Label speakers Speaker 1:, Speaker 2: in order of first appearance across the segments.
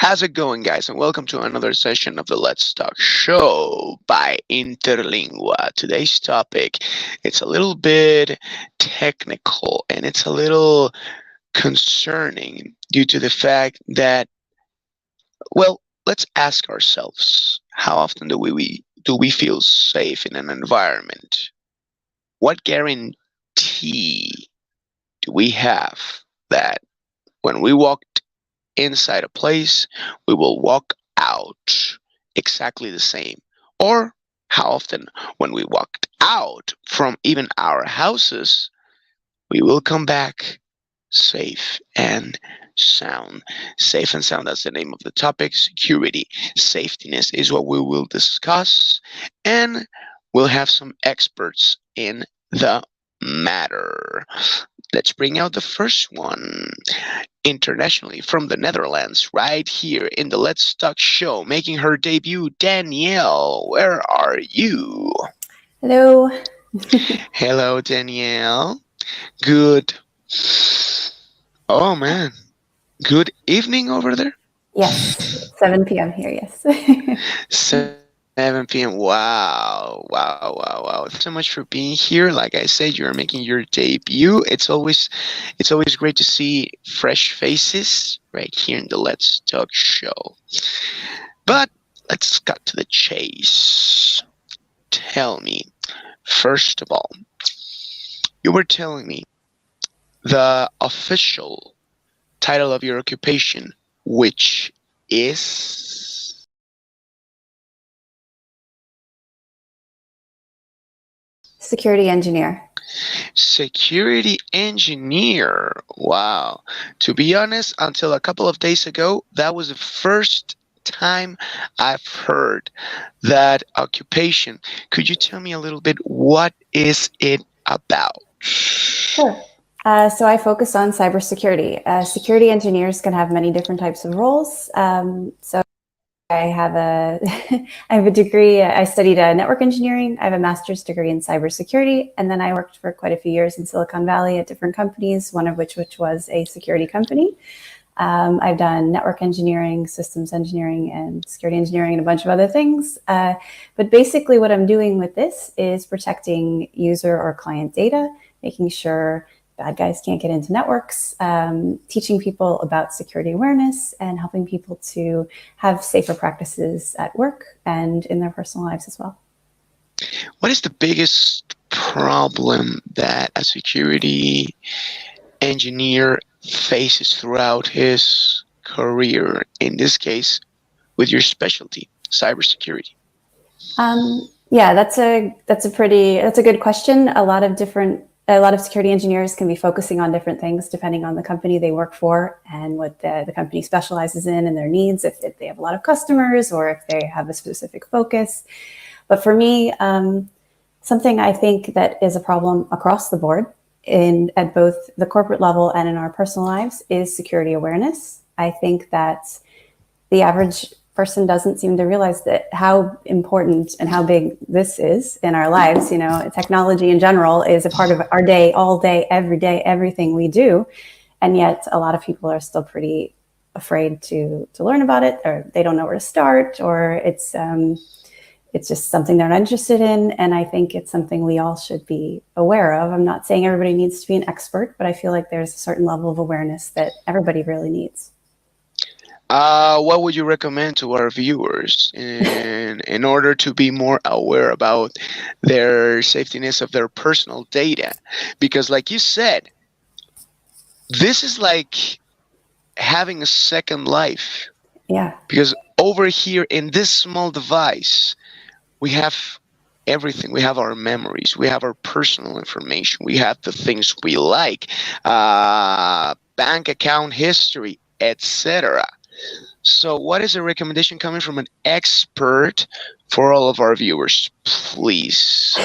Speaker 1: How's it going, guys? And welcome to another session of the Let's Talk show by Interlingua. Today's topic, it's a little bit technical and it's a little concerning due to the fact that, well, let's ask ourselves, how often do we feel safe in an environment? What guarantee do we have that when we walk inside a place, we will walk out exactly the same? Or how often, when we walked out from even our houses, we will come back safe and sound? Safe and sound, that's the name of the topic. Security, safetiness is what we will discuss, and we'll have some experts in the matter. Let's bring out the first one. Internationally from the Netherlands, right here in the Let's Talk show, making her debut, Danielle. Where are you?
Speaker 2: Hello.
Speaker 1: Hello, Danielle. Good. Oh, man. Good evening over there?
Speaker 2: Yes, 7 p.m. here, yes.
Speaker 1: 7 p.m. Wow. Thanks so much for being here. Like I said, you're making your debut. It's always great to see fresh faces right here in the Let's Talk show. But let's cut to the chase. Tell me, first of all, you were telling me the official title of your occupation, which is
Speaker 2: Security engineer.
Speaker 1: security engineer. Wow. To be honest, until a couple of days ago, that was the first time I've heard that occupation. Could you tell me a little bit, what is it about?
Speaker 2: Sure. So I focus on cybersecurity. Security engineers can have many different types of roles. So I have a degree. I studied network engineering. I have a master's degree in cybersecurity, and then I worked for quite a few years in Silicon Valley at different companies. One of which was a security company. I've done network engineering, systems engineering, and security engineering, and a bunch of other things. But basically, what I'm doing with this is protecting user or client data, making sure bad guys can't get into networks, teaching people about security awareness, and helping people to have safer practices at work and in their personal lives as well.
Speaker 1: What is the biggest problem that a security engineer faces throughout his career, in this case, with your specialty, cybersecurity?
Speaker 2: Yeah, that's a good question. A lot of security engineers can be focusing on different things depending on the company they work for and what the company specializes in and their needs, if they have a lot of customers or if they have a specific focus. But for me, something I think that is a problem across the board at both the corporate level and in our personal lives is security awareness. I think that the average person doesn't seem to realize that how important and how big this is in our lives. Technology in general is a part of our day, all day, every day, everything we do. And yet a lot of people are still pretty afraid to learn about it, or they don't know where to start, or it's just something they're not interested in. And I think it's something we all should be aware of. I'm not saying everybody needs to be an expert, but I feel like there's a certain level of awareness that everybody really needs.
Speaker 1: What would you recommend to our viewers in order to be more aware about their safetiness of their personal data? Because like you said, this is like having a second life.
Speaker 2: Yeah.
Speaker 1: Because over here in this small device, we have everything. We have our memories. We have our personal information. We have the things we like, bank account history, etc. So what is a recommendation coming from an expert for all of our viewers, please?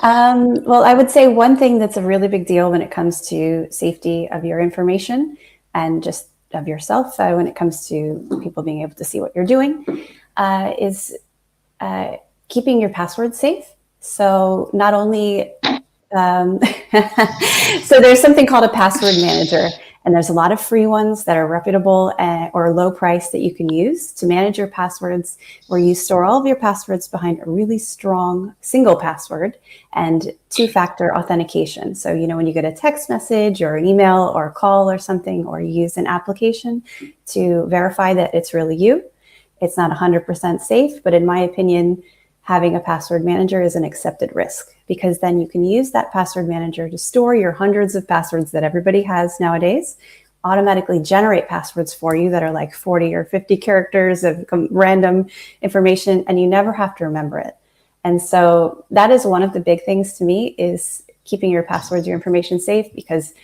Speaker 2: Well, I would say one thing that's a really big deal when it comes to safety of your information and just of yourself, when it comes to people being able to see what you're doing, is keeping your passwords safe. So not only, so there's something called a password manager. And there's a lot of free ones that are reputable or low price that you can use to manage your passwords, where you store all of your passwords behind a really strong single password and two-factor authentication. So, when you get a text message or an email or a call or something, or you use an application to verify that it's really you, it's not 100% safe, but in my opinion, having a password manager is an accepted risk, because then you can use that password manager to store your hundreds of passwords that everybody has nowadays, automatically generate passwords for you that are like 40 or 50 characters of random information, and you never have to remember it. And so that is one of the big things to me, is keeping your passwords, your information safe, because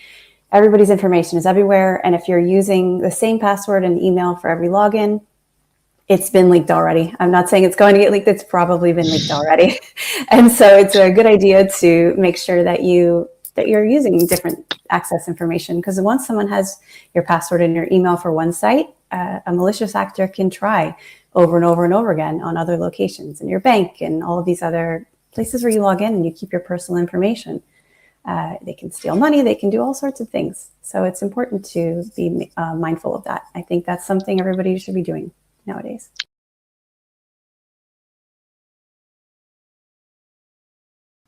Speaker 2: everybody's information is everywhere. And if you're using the same password and email for every login, it's been leaked already. I'm not saying it's going to get leaked. It's probably been leaked already. And so it's a good idea to make sure that you're using different access information, because once someone has your password and your email for one site, a malicious actor can try over and over and over again on other locations in your bank and all of these other places where you log in and you keep your personal information. They can steal money. They can do all sorts of things. So it's important to be mindful of that. I think that's something everybody should be doing nowadays.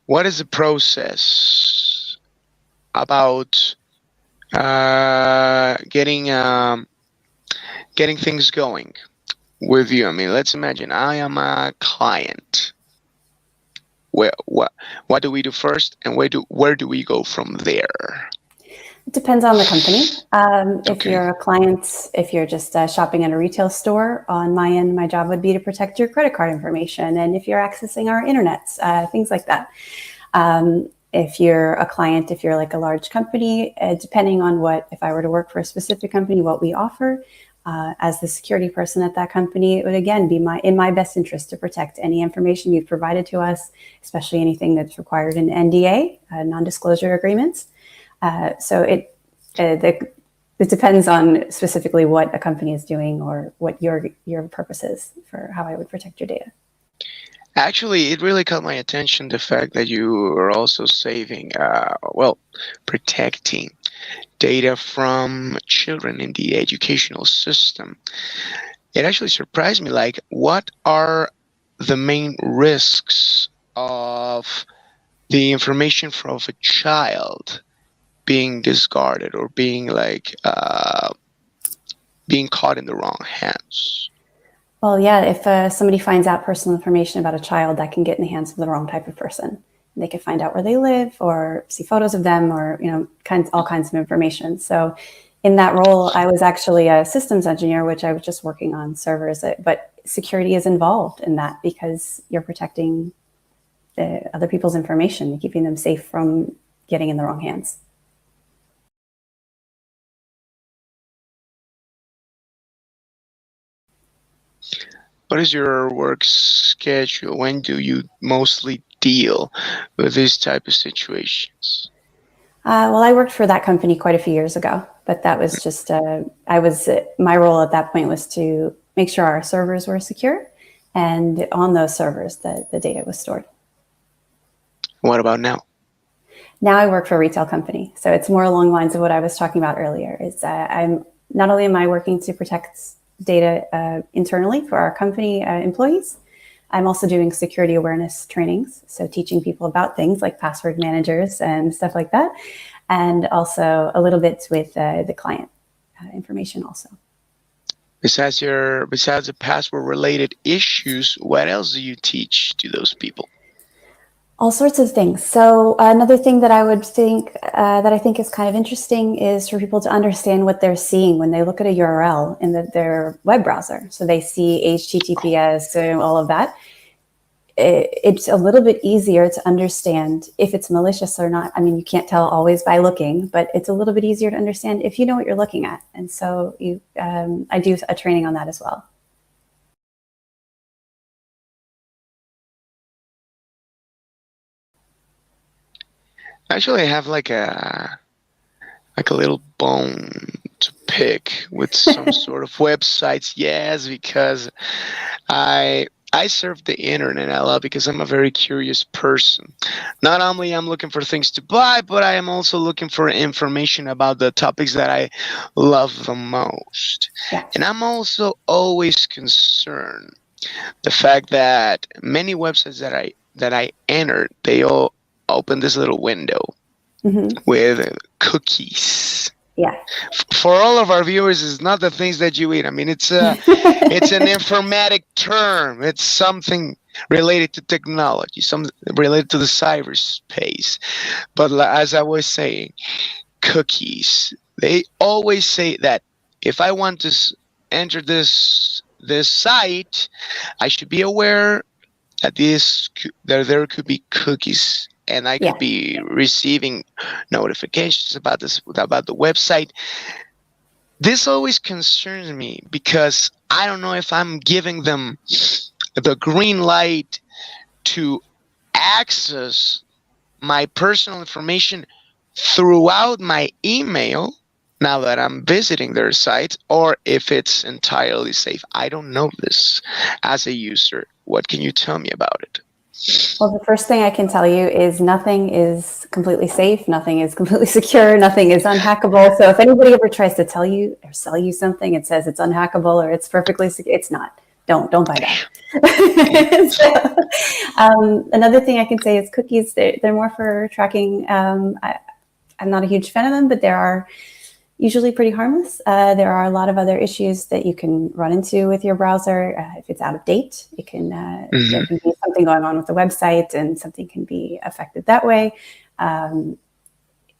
Speaker 1: What is the process about getting things going with you? I mean, let's imagine I am a client. What do we do first, and where do we go from there?
Speaker 2: It depends on the company. If you're a client, if you're just shopping at a retail store, on my end, my job would be to protect your credit card information. And if you're accessing our internets, things like that. If you're a client, if you're like a large company, depending on if I were to work for a specific company, what we offer, as the security person at that company, it would again be in my best interest to protect any information you've provided to us, especially anything that's required in NDA, non-disclosure agreements. So it depends on specifically what a company is doing or what your purpose is for how I would protect your data.
Speaker 1: Actually, it really caught my attention, the fact that you are also protecting data from children in the educational system. It actually surprised me. Like, what are the main risks of the information from a child being discarded or being being caught in the wrong hands?
Speaker 2: Well, yeah, if somebody finds out personal information about a child, that can get in the hands of the wrong type of person. They could find out where they live or see photos of them, or all kinds of information. So in that role, I was actually a systems engineer, which I was just working on servers, but security is involved in that, because you're protecting other people's information and keeping them safe from getting in the wrong hands.
Speaker 1: What is your work schedule? When do you mostly deal with these type of situations?
Speaker 2: Well, I worked for that company quite a few years ago, but that was just, my role at that point was to make sure our servers were secure, and on those servers, the data was stored.
Speaker 1: What about now?
Speaker 2: Now I work for a retail company. So it's more along the lines of what I was talking about earlier, is I'm not only am I working to protect data internally for our company employees, I'm also doing security awareness trainings. So teaching people about things like password managers and stuff like that. And also a little bit with the client information also.
Speaker 1: Besides the password related issues, what else do you teach to those people?
Speaker 2: All sorts of things. So another thing that I think is kind of interesting is for people to understand what they're seeing when they look at a URL in their web browser. So they see HTTPS and all of that. It's a little bit easier to understand if it's malicious or not. I mean, you can't tell always by looking, but it's a little bit easier to understand if you know what you're looking at. And so I do a training on that as well.
Speaker 1: Actually, I have like a little bone to pick with some sort of websites. Yes, because I I surf the internet a lot because I'm a very curious person. Not only I'm looking for things to buy, but I am also looking for information about the topics that I love the most.
Speaker 2: Yeah.
Speaker 1: And I'm also always concerned the fact that many websites that I entered, they all open this little window
Speaker 2: Hmm.
Speaker 1: with cookies.
Speaker 2: Yeah.
Speaker 1: For all of our viewers, it's not the things that you eat. I mean, it's an informatic term. It's something related to technology, some related to the cyberspace. But as I was saying, cookies. They always say that if I want to enter this site, I should be aware that there could be cookies, and I
Speaker 2: Yeah.
Speaker 1: could be receiving notifications about the website. This always concerns me because I don't know if I'm giving them the green light to access my personal information throughout my email now that I'm visiting their site, or if it's entirely safe. I don't know this as a user. What can you tell me about it?
Speaker 2: Well, the first thing I can tell you is nothing is completely safe, nothing is completely secure, nothing is unhackable. So if anybody ever tries to tell you or sell you something, it says it's unhackable or it's perfectly secure, it's not. Don't buy that. Another thing I can say is cookies. They're more for tracking. I'm not a huge fan of them, but there are usually pretty harmless. There are a lot of other issues that you can run into with your browser. If it's out of date, it can there can be something going on with the website, and something can be affected that way.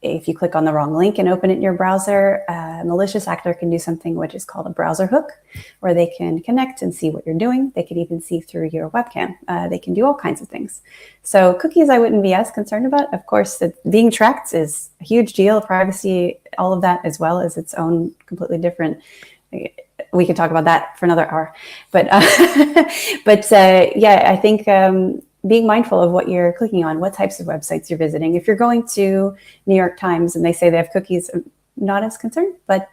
Speaker 2: If you click on the wrong link and open it in your browser, a malicious actor can do something which is called a browser hook, where they can connect and see what you're doing. They could even see through your webcam. They can do all kinds of things. So cookies I wouldn't be as concerned about. Of course, being tracked is a huge deal. Privacy, all of that, as well as its own completely different. We could talk about that for another hour. But yeah, I think being mindful of what you're clicking on, what types of websites you're visiting. If you're going to New York Times and they say they have cookies, I'm not as concerned, but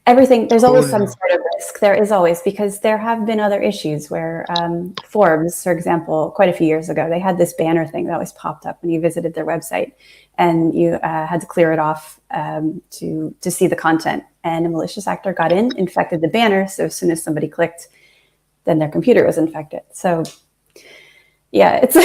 Speaker 2: everything, there's always some sort of risk. There is always, because there have been other issues where Forbes, for example, quite a few years ago, they had this banner thing that always popped up when you visited their website, and you had to clear it off to see the content. And a malicious actor got in, infected the banner. So as soon as somebody clicked, then their computer was infected. So yeah, it's.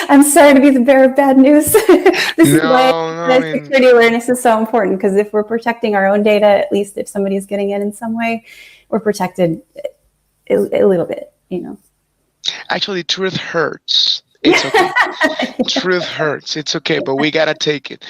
Speaker 2: I'm sorry to be the bearer of bad news. This is why security awareness is so important, because if we're protecting our own data, at least if somebody's getting in some way, we're protected a little bit,
Speaker 1: Actually, truth hurts. It's okay. Truth hurts. It's okay, but we gotta take it.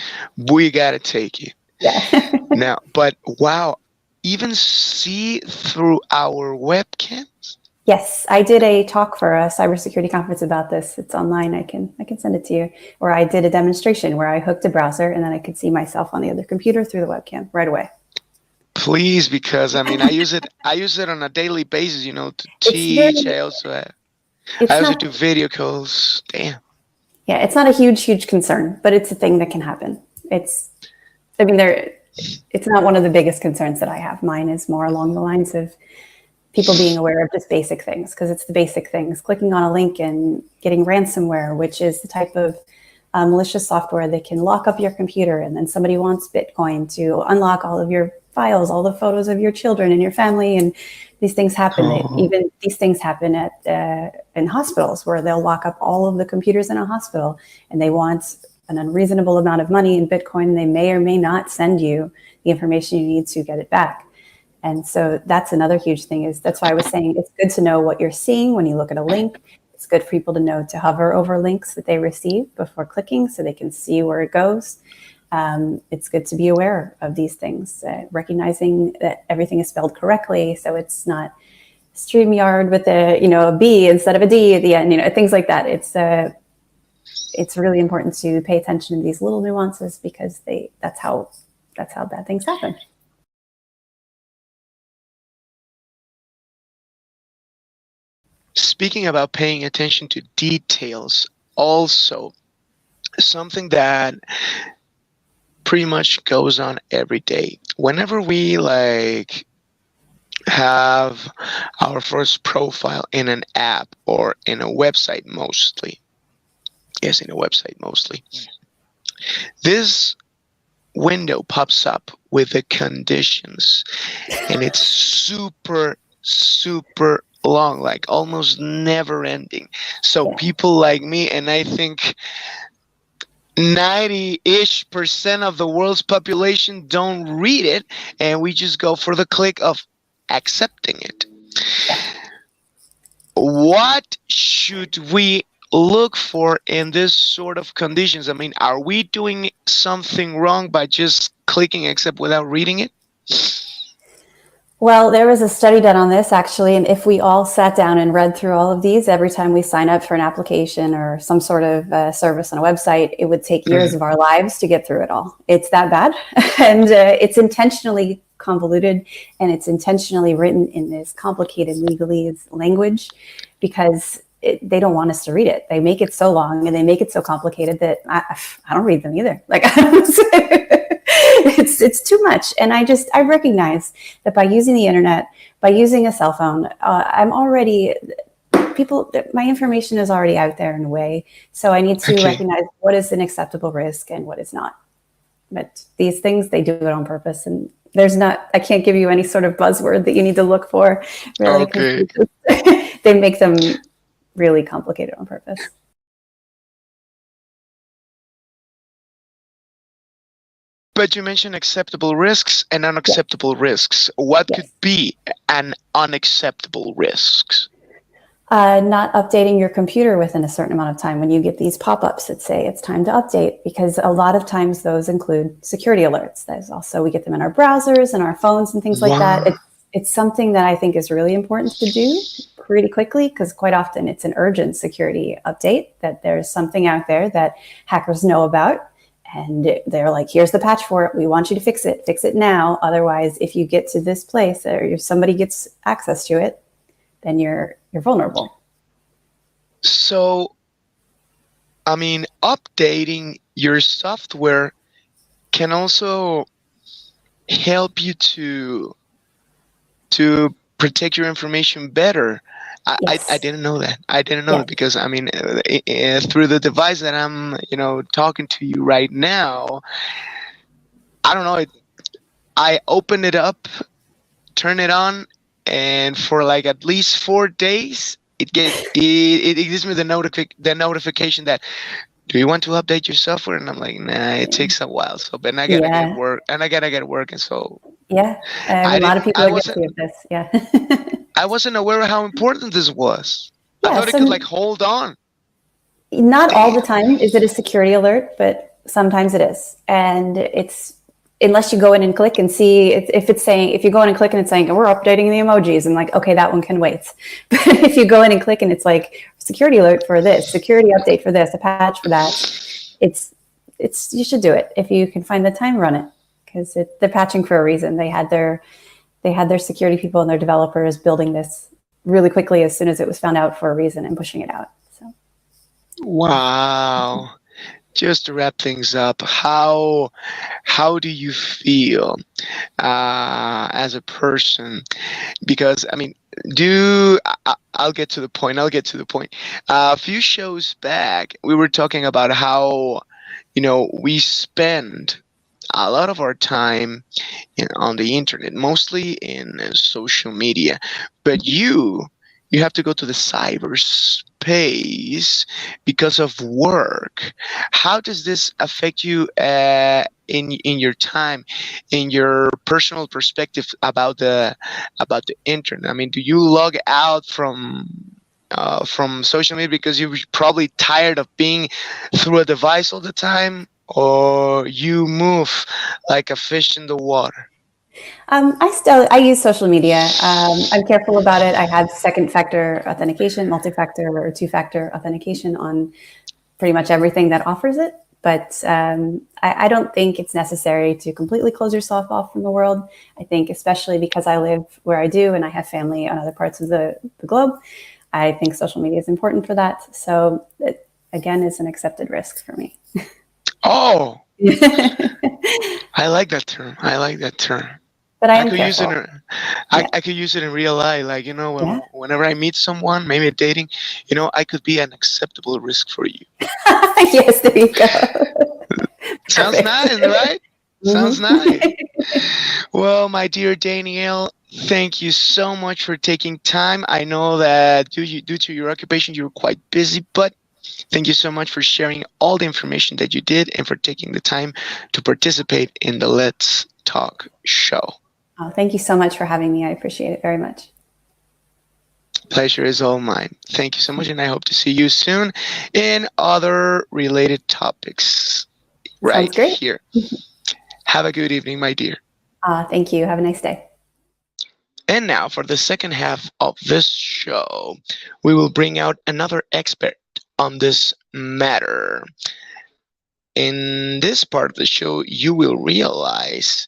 Speaker 2: Yeah.
Speaker 1: Now, but wow, even see through our webcams?
Speaker 2: Yes, I did a talk for a cybersecurity conference about this. It's online. I can send it to you. Where I did a demonstration where I hooked a browser and then I could see myself on the other computer through the webcam right away.
Speaker 1: Please, because I mean, I use it on a daily basis. To teach. I also do video calls. Damn.
Speaker 2: Yeah, it's not a huge concern, but it's a thing that can happen. It's not one of the biggest concerns that I have. Mine is more along the lines of people being aware of just basic things, because it's the basic things. Clicking on a link and getting ransomware, which is the type of malicious software that can lock up your computer, and then somebody wants Bitcoin to unlock all of your files, all the photos of your children and your family, and these things happen. Even these things happen in hospitals, where they'll lock up all of the computers in a hospital, and they want an unreasonable amount of money in Bitcoin. They may or may not send you the information you need to get it back. And so that's another huge thing. That's why I was saying it's good to know what you're seeing when you look at a link. It's good for people to know to hover over links that they receive before clicking, so they can see where it goes. It's good to be aware of these things, recognizing that everything is spelled correctly, so it's not StreamYard with a B instead of a D at the end, things like that. It's really important to pay attention to these little nuances, because that's how bad things happen.
Speaker 1: Speaking about paying attention to details, also something that pretty much goes on every day. Whenever we have our first profile in an app or in a website mostly. Yes, in a website mostly. This window pops up with the conditions, and it's super, super long, like almost never ending. So
Speaker 2: Yeah.
Speaker 1: people like me, and I think 90-ish% of the world's population don't read it, and we just go for the click of accepting it. What should we look for in this sort of conditions? I mean, are we doing something wrong by just clicking accept without reading it?
Speaker 2: Well, there was a study done on this actually, and if we all sat down and read through all of these every time we sign up for an application or some sort of service on a website, it would take years of our lives to get through it all. It's that bad, and it's intentionally convoluted, and it's intentionally written in this complicated legalese language because they don't want us to read it. They make it so long and they make it so complicated that I don't read them either. Like, it's too much. And I recognize that by using the internet, by using a cell phone, my information is already out there in a way. So I need to recognize what is an acceptable risk and what is not. But these things, they do it on purpose. And I can't give you any sort of buzzword that you need to look for, really.
Speaker 1: Okay.
Speaker 2: They make them really complicated on purpose.
Speaker 1: But you mentioned acceptable risks and unacceptable risks. What could be an unacceptable risks?
Speaker 2: Not updating your computer within a certain amount of time when you get these pop-ups that say it's time to update, because a lot of times those include security alerts. There's also, we get them in our browsers and our phones and things like that. It's something that I think is really important to do pretty quickly, because quite often it's an urgent security update that there's something out there that hackers know about. And they're like, here's the patch for it. We want you to fix it now. Otherwise, if you get to this place or if somebody gets access to it, then you're vulnerable.
Speaker 1: So, I mean, updating your software can also help you to protect your information better.
Speaker 2: Yes.
Speaker 1: I didn't know that. I didn't know that because, I mean, through the device that I'm, talking to you right now, I don't know. I open it up, turn it on, and for like at least 4 days, it gives me the notification that, do you want to update your software? And I'm like, nah, it takes a while. So, but I gotta get work, and I gotta get working. So
Speaker 2: a lot of people are guilty of this. Yeah.
Speaker 1: I wasn't aware of how important this was. I thought it could like hold on.
Speaker 2: Not all the time is it a security alert, but sometimes it is. And it's, unless you go in and click and see if you go in and click and it's saying, we're updating the emojis, and like, okay, that one can wait. But if you go in and click and it's like security alert for this, security update for this, a patch for that, you should do it. If you can find the time, run it, because they're patching for a reason. They had their security people and their developers building this really quickly as soon as it was found out for a reason and pushing it out. So.
Speaker 1: Wow. Just to wrap things up, how do you feel as a person? Because, I mean, I'll get to the point. A few shows back, we were talking about how, we spend a lot of our time on the internet, mostly in social media, but you have to go to the cyberspace because of work. How does this affect you in your time, in your personal perspective about the internet? I mean, do you log out from social media because you're probably tired of being through a device all the time, or you move like a fish in the water?
Speaker 2: I use social media. I'm careful about it. I have second factor authentication, multi-factor or two-factor authentication on pretty much everything that offers it. But I don't think it's necessary to completely close yourself off from the world. I think, especially because I live where I do and I have family on other parts of the globe, I think social media is important for that. So it, again, is an accepted risk for me.
Speaker 1: Oh, I like that term.
Speaker 2: but I
Speaker 1: I
Speaker 2: am
Speaker 1: could use it.
Speaker 2: careful.
Speaker 1: I could use it in real life. Like
Speaker 2: Yeah.
Speaker 1: whenever I meet someone, maybe dating, I could be an acceptable risk for you.
Speaker 2: Yes, there you go.
Speaker 1: Sounds
Speaker 2: Perfect.
Speaker 1: nice, right? Sounds
Speaker 2: Mhm.
Speaker 1: nice. Well, my dear Danielle, thank you so much for taking time. I know that due to your occupation, you're quite busy, but thank you so much for sharing all the information that you did and for taking the time to participate in the Let's Talk show.
Speaker 2: Oh, thank you so much for having me. I appreciate it very much.
Speaker 1: Pleasure is all mine. Thank you so much, and I hope to see you soon in other related topics
Speaker 2: Sounds
Speaker 1: right
Speaker 2: great.
Speaker 1: here. Have a good evening, my dear.
Speaker 2: Thank you. Have a nice day.
Speaker 1: And now, for the second half of this show, we will bring out another expert on this matter. In this part of the show, you will realize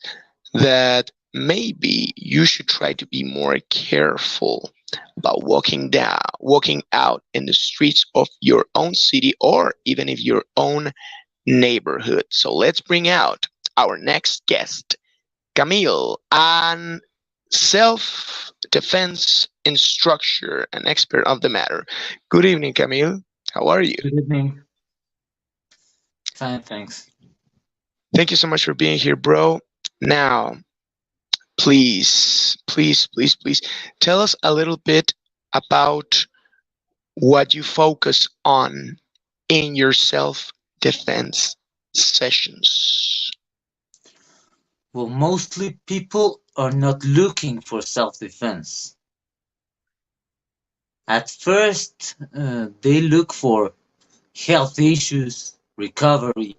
Speaker 1: that maybe you should try to be more careful about walking out in the streets of your own city or even if your own neighborhood. So let's bring out our next guest, Camille, an self-defense instructor, an expert of the matter. Good evening, Camille. How are you?
Speaker 3: Good evening. Fine, thanks.
Speaker 1: Thank you so much for being here, bro. Now, please, please, please, please tell us a little bit about what you focus on in your self-defense sessions.
Speaker 3: Well, mostly people are not looking for self-defense. At first, they look for health issues, recovery.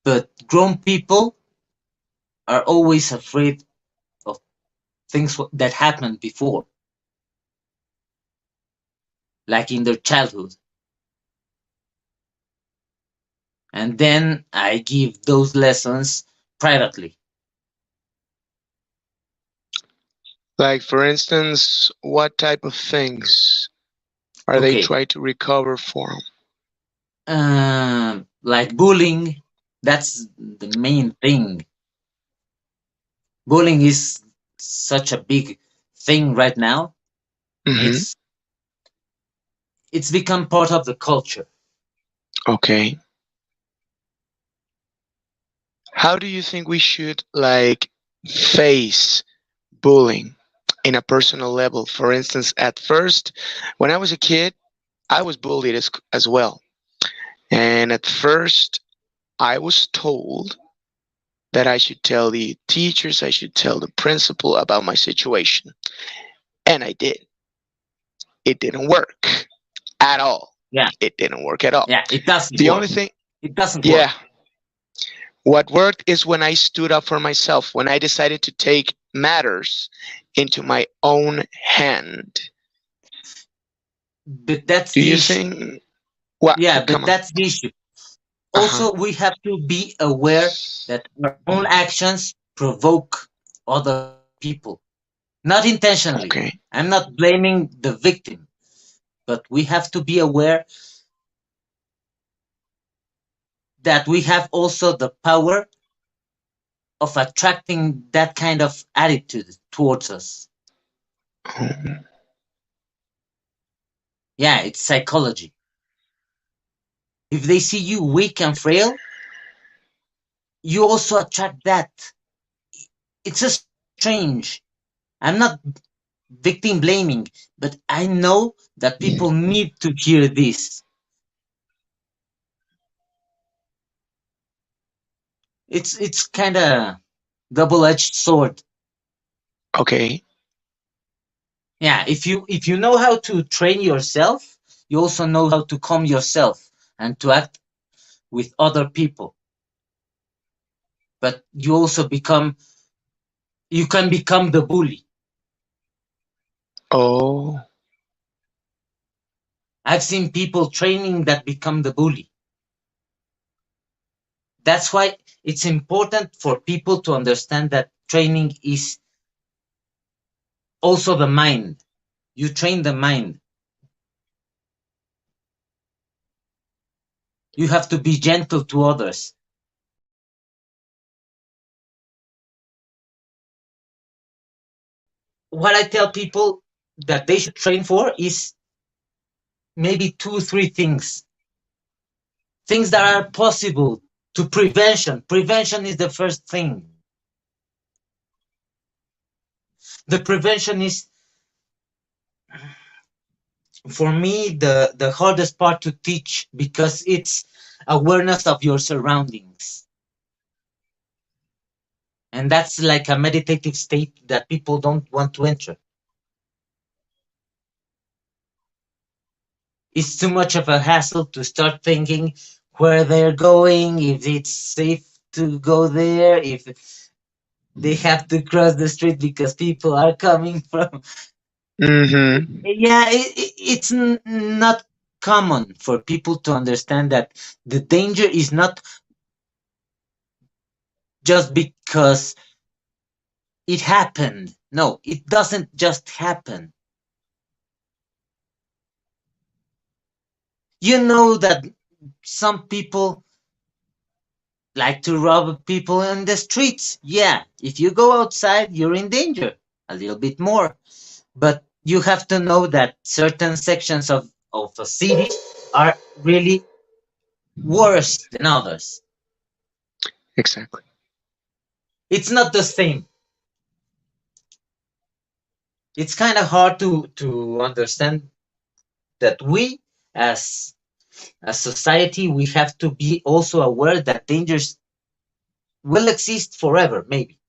Speaker 3: But grown people are always afraid of things that happened before, like in their childhood. And then I give those lessons privately.
Speaker 1: Like, for instance, what type of things are they
Speaker 3: Okay,
Speaker 1: trying to recover from?
Speaker 3: like bullying, that's the main thing. Bullying is such a big thing right now.
Speaker 1: Hmm.
Speaker 3: It's it's become part of the culture.
Speaker 1: Okay. How do you think we should like face bullying in a personal level? For instance, at first, when I was a kid, I was bullied as well. And at first, I was told that I should tell the teachers, I should tell the principal about my situation. And I did. It didn't work at all.
Speaker 3: Yeah,
Speaker 1: It didn't work at all.
Speaker 3: yeah. It doesn't
Speaker 1: The
Speaker 3: work.
Speaker 1: only thing,
Speaker 3: It doesn't
Speaker 1: yeah,
Speaker 3: work.
Speaker 1: what worked is when I stood up for myself, when I decided to take matters into my own hand.
Speaker 3: But that's
Speaker 1: Do
Speaker 3: the
Speaker 1: you
Speaker 3: issue.
Speaker 1: think? What?
Speaker 3: Yeah, but
Speaker 1: Come on.
Speaker 3: that's the issue.
Speaker 1: Uh-huh.
Speaker 3: Also, we have to be aware that our own actions provoke other people, not intentionally.
Speaker 1: Okay.
Speaker 3: I'm not blaming the victim, but we have to be aware that we have also the power of attracting that kind of attitude towards us.
Speaker 1: Um,
Speaker 3: Yeah, it's psychology. If they see you weak and frail, you also attract that. It's a strange. I'm not victim blaming, but I know that people need to hear this. It's kind of double-edged sword.
Speaker 1: okay.
Speaker 3: Yeah, if you know how to train yourself, you also know how to calm yourself and to act with other people. But you can become the bully.
Speaker 1: Oh,
Speaker 3: I've seen people training that become the bully. That's why it's important for people to understand that training is also the mind. You train the mind. You have to be gentle to others. what I tell people that they should train for is maybe 2-3 things. Things that are possible to prevention. Prevention is the first thing. The prevention is, for me, the hardest part to teach, because it's awareness of your surroundings. And that's like a meditative state that people don't want to enter. It's too much of a hassle to start thinking where they're going, if it's safe to go there, if they have to cross the street because people are coming from.
Speaker 1: Mm-hmm.
Speaker 3: Yeah, it's not common for people to understand that the danger is not just because it happened. No, it doesn't just happen. You know that some people like to rob people in the streets. Yeah, if you go outside, you're in danger a little bit more. But you have to know that certain sections of a city are really worse than others.
Speaker 1: Exactly.
Speaker 3: It's not the same. It's kind of hard to understand that we, as a society, we have to be also aware that dangers will exist forever, maybe.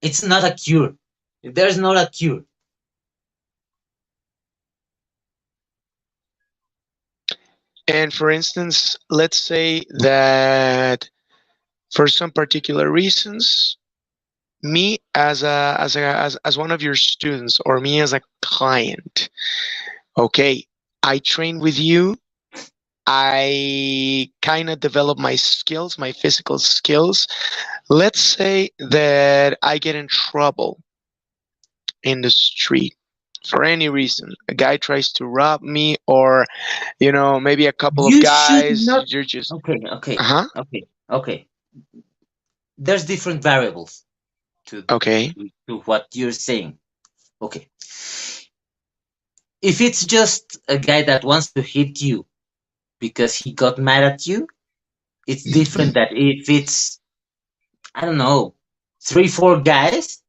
Speaker 3: It's not a cure. There's not a cure.
Speaker 1: And for instance, let's say that for some particular reasons, me as one of your students, or me as a client, okay, I train with you. I kind of develop my skills, my physical skills. Let's say that I get in trouble in the street for any reason. A guy tries to rob me, or maybe a couple of
Speaker 3: You should
Speaker 1: guys.
Speaker 3: not.
Speaker 1: You're just
Speaker 3: Okay, okay,
Speaker 1: uh-huh.
Speaker 3: okay. There's different variables to
Speaker 1: Okay.
Speaker 3: to what you're saying. Okay. If it's just a guy that wants to hit you because he got mad at you, it's different that if it's, I don't know, 3-4 guys,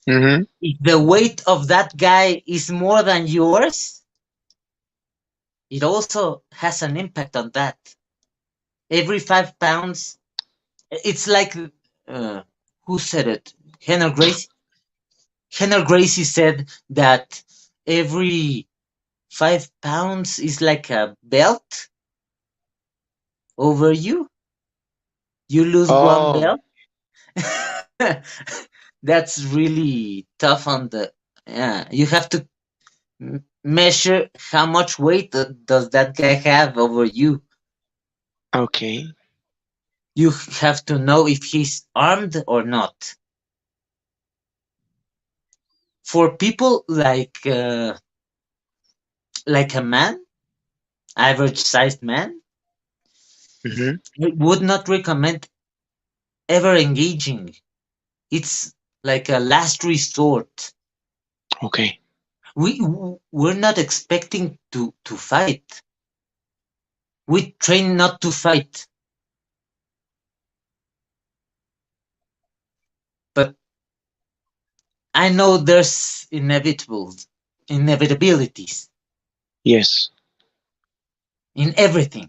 Speaker 1: Mm-hmm.
Speaker 3: if the weight of that guy is more than yours, it also has an impact on that. Every 5 pounds, it's like, who said it? Henry Gracie. Henry Gracie said that every 5 pounds is like a belt over you. You lose one
Speaker 1: Oh,
Speaker 3: belt. That's really tough on the. Yeah, you have to measure how much weight does that guy have over you.
Speaker 1: okay.
Speaker 3: You have to know if he's armed or not. For people like a man, average sized man,
Speaker 1: Mm-hmm.
Speaker 3: I would not recommend ever engaging. It's like a last resort.
Speaker 1: Okay.
Speaker 3: We're not expecting to fight. We train not to fight. But I know there's inevitabilities
Speaker 1: Yes.
Speaker 3: in everything.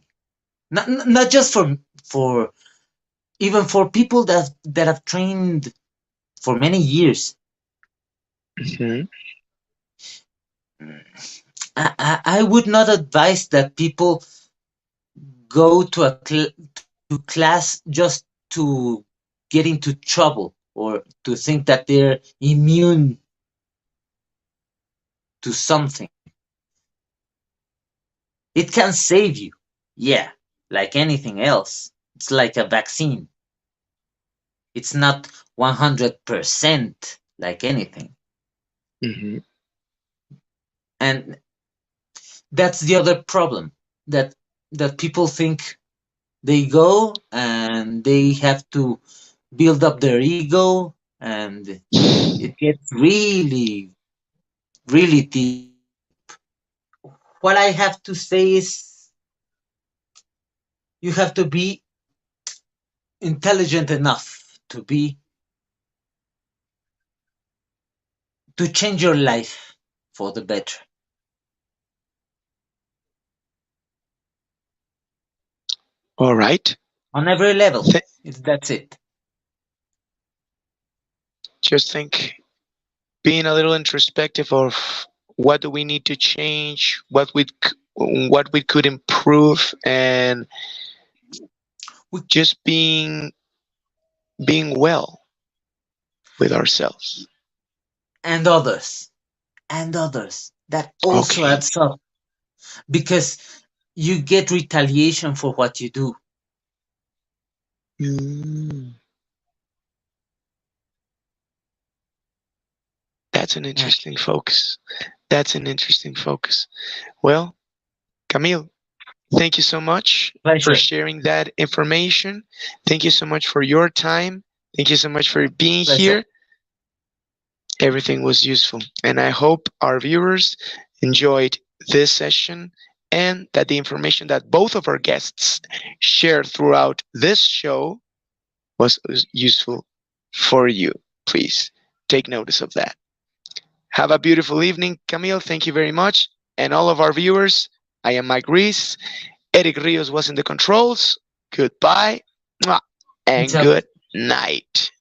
Speaker 3: Not just for even for people that have trained for many years.
Speaker 1: Mm-hmm.
Speaker 3: I would not advise that people go to to class just to get into trouble or to think that they're immune to something. It can save you, yeah, like anything else. It's like a vaccine. It's not 100% like anything.
Speaker 1: Mm-hmm.
Speaker 3: And that's the other problem, that people think they go and they have to build up their ego, and it gets really, really deep. What I have to say is you have to be intelligent enough to change your life for the better
Speaker 1: All right.
Speaker 3: on every level.
Speaker 1: Th-
Speaker 3: That's it.
Speaker 1: just think, being a little introspective of what do we need to change, what we could improve, and just being well with ourselves.
Speaker 3: And others, that also
Speaker 1: Okay.
Speaker 3: adds up, because you get retaliation for what you do.
Speaker 1: Mm, that's an
Speaker 3: Yeah.
Speaker 1: interesting focus. That's an interesting focus. Well, Camille, thank you so much for
Speaker 3: Pleasure.
Speaker 1: sharing that information. Thank you so much for your time. Thank you so much for being
Speaker 3: Pleasure.
Speaker 1: here. Everything was useful, and I hope our viewers enjoyed this session and that the information that both of our guests shared throughout this show was useful for you. Please take notice of that. Have a beautiful evening, Camille. Thank you very much. And all of our viewers, I am Mike Reese. Eric Rios was in the controls. Goodbye and
Speaker 3: Ciao.
Speaker 1: good night.